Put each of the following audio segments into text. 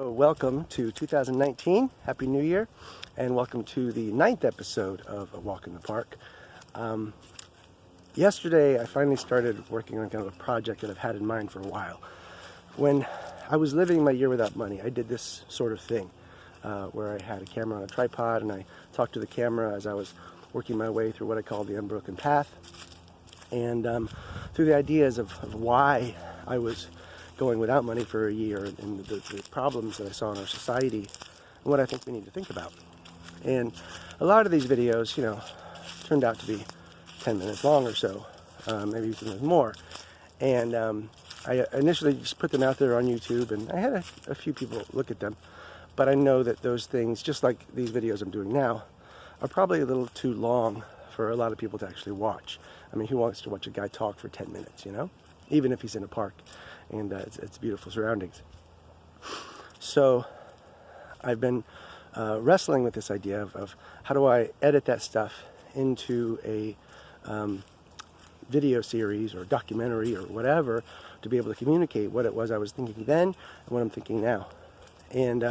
Welcome to 2019. Happy New Year, and welcome to the 9th episode of A Walk in the Park. Yesterday, I finally started working on kind of a project that I've had in mind for a while. When I was living my year without money, I did this sort of thing where I had a camera on a tripod and I talked to the camera as I was working my way through what I call the unbroken path, and through the ideas of why I was going without money for a year and the problems that I saw in our society and what I think we need to think about. And a lot of these videos, turned out to be 10 minutes long or so, maybe even more. And I initially just put them out there on YouTube, and I had a few people look at them. But I know that those things, just like these videos I'm doing now, are probably a little too long for a lot of people to actually watch. I mean, who wants to watch a guy talk for 10 minutes, even if he's in a park and it's beautiful surroundings. So I've been wrestling with this idea of how do I edit that stuff into a video series or documentary or whatever to be able to communicate what it was I was thinking then and what I'm thinking now. And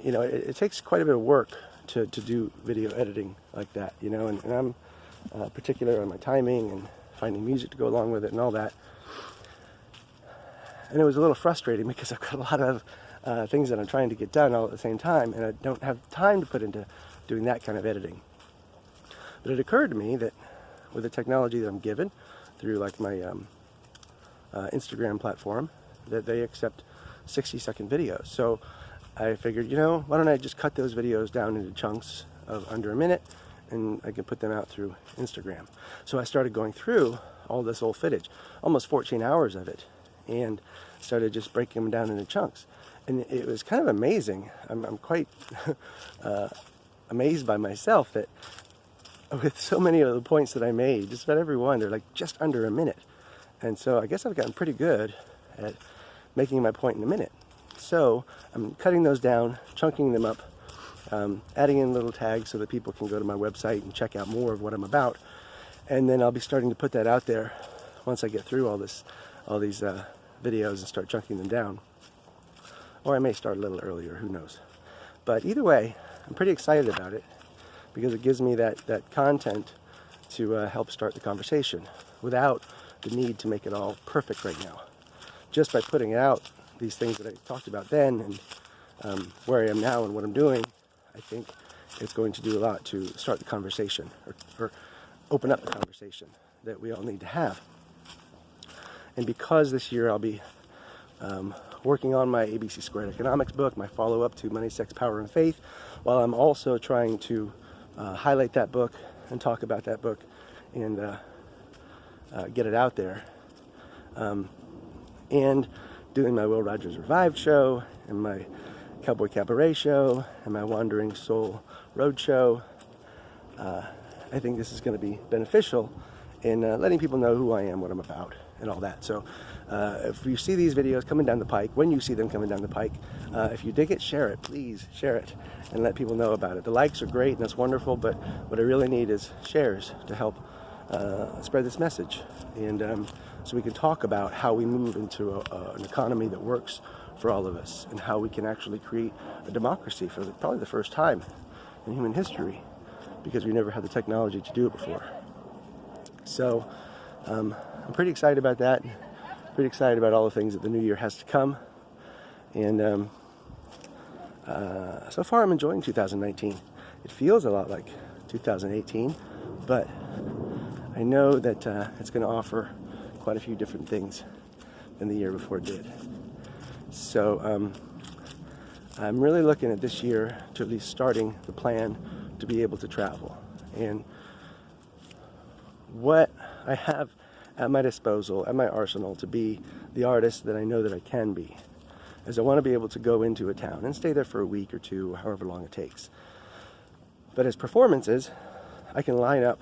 it takes quite a bit of work to do video editing like that, and I'm particular on my timing and finding music to go along with it and all that. And it was a little frustrating because I've got a lot of things that I'm trying to get done all at the same time, and I don't have time to put into doing that kind of editing. But it occurred to me that with the technology that I'm given through like my Instagram platform, that they accept 60-second videos. So I figured, why don't I just cut those videos down into chunks of under a minute, and I can put them out through Instagram. So I started going through all this old footage, almost 14 hours of it, and started just breaking them down into chunks. And it was kind of amazing. I'm quite amazed by myself that with so many of the points that I made, just about every one, they're like just under a minute. And so I guess I've gotten pretty good at making my point in a minute. So I'm cutting those down, chunking them up, adding in little tags so that people can go to my website and check out more of what I'm about. And then I'll be starting to put that out there once I get through all these videos and start chunking them down. Or I may start a little earlier, who knows. But either way, I'm pretty excited about it because it gives me that content to help start the conversation without the need to make it all perfect right now. Just by putting out these things that I talked about then and where I am now and what I'm doing, I think it's going to do a lot to start the conversation or open up the conversation that we all need to have. And because this year I'll be working on my ABC Squared Economics book, my follow-up to Money, Sex, Power, and Faith, while I'm also trying to highlight that book and talk about that book and get it out there. And doing my Will Rogers Revived show and my Cowboy Cabaret show and my Wandering Soul Road show. I think this is going to be beneficial in letting people know who I am, what I'm about, and all that. So if you see these videos coming down the pike, when you see them coming down the pike, if you dig it, share it. Please share it and let people know about it. The likes are great and that's wonderful, but what I really need is shares to help spread this message. And so we can talk about how we move into an economy that works for all of us and how we can actually create a democracy for probably the first time in human history, because we never had the technology to do it before. So I'm pretty excited about that. Pretty excited about all the things that the new year has to come. And so far I'm enjoying 2019. It feels a lot like 2018, but I know that it's going to offer quite a few different things than the year before did. So I'm really looking at this year to at least starting the plan to be able to travel. And what I have at my disposal, at my arsenal, to be the artist that I know that I can be, is I want to be able to go into a town and stay there for a week or two, however long it takes. But as performances, I can line up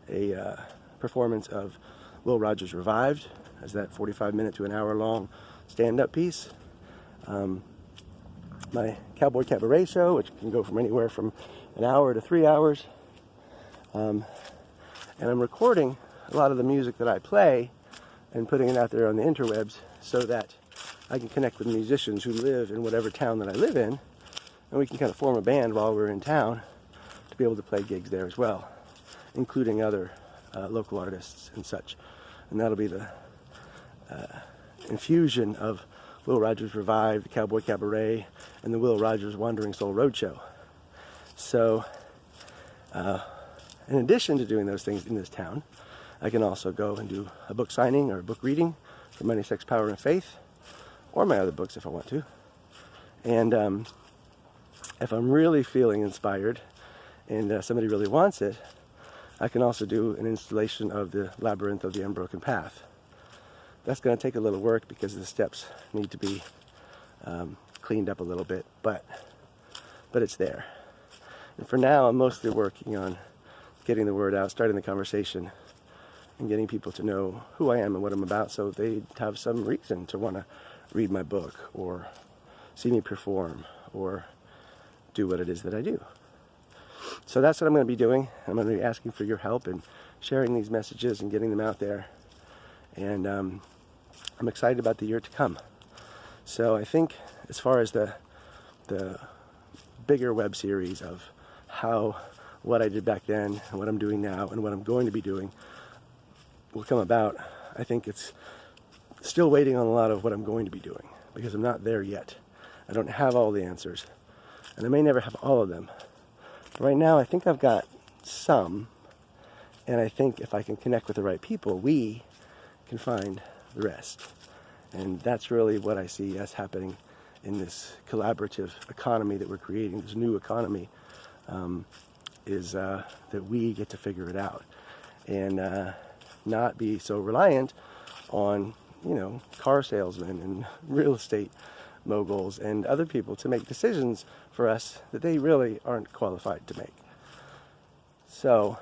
a performance of Will Rogers Revived as that 45-minute to an hour-long stand-up piece. My Cowboy Cabaret show, which can go from anywhere from an hour to 3 hours. And I'm recording a lot of the music that I play and putting it out there on the interwebs so that I can connect with musicians who live in whatever town that I live in, and we can kind of form a band while we're in town to be able to play gigs there as well, including other local artists and such. And that'll be the infusion of Will Rogers Revive, the Cowboy Cabaret, and the Will Rogers Wandering Soul Roadshow. So, in addition to doing those things in this town, I can also go and do a book signing or a book reading for Money, Sex, Power, and Faith, or my other books if I want to. And if I'm really feeling inspired and somebody really wants it, I can also do an installation of the Labyrinth of the Unbroken Path. That's going to take a little work because the steps need to be cleaned up a little bit, but it's there. And for now, I'm mostly working on getting the word out, starting the conversation, and getting people to know who I am and what I'm about, so they have some reason to want to read my book or see me perform or do what it is that I do. So that's what I'm going to be doing. I'm going to be asking for your help in sharing these messages and getting them out there. And I'm excited about the year to come. So I think as far as the bigger web series of what I did back then and what I'm doing now and what I'm going to be doing will come about, I think it's still waiting on a lot of what I'm going to be doing because I'm not there yet. I don't have all the answers, and I may never have all of them. But right now, I think I've got some, and I think if I can connect with the right people, we can find the rest. And that's really what I see as happening in this collaborative economy that we're creating, this new economy, is that we get to figure it out and not be so reliant on, car salesmen and real estate moguls and other people to make decisions for us that they really aren't qualified to make. So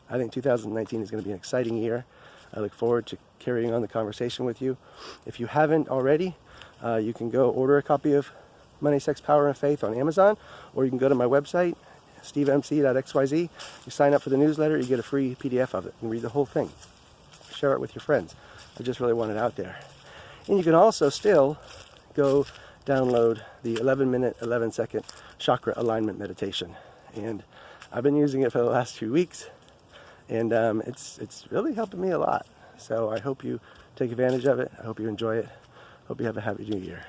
I think 2019 is going to be an exciting year. I look forward to carrying on the conversation with you. If you haven't already, you can go order a copy of Money, Sex, Power, and Faith on Amazon, or you can go to my website, stevemc.xyz. You sign up for the newsletter, you get a free PDF of it and read the whole thing. Share it with your friends. I just really want it out there. And you can also still go download the 11-minute, 11-second chakra alignment meditation. And I've been using it for the last 2 weeks, and it's really helping me a lot. So I hope you take advantage of it. I hope you enjoy it. Hope you have a happy new year.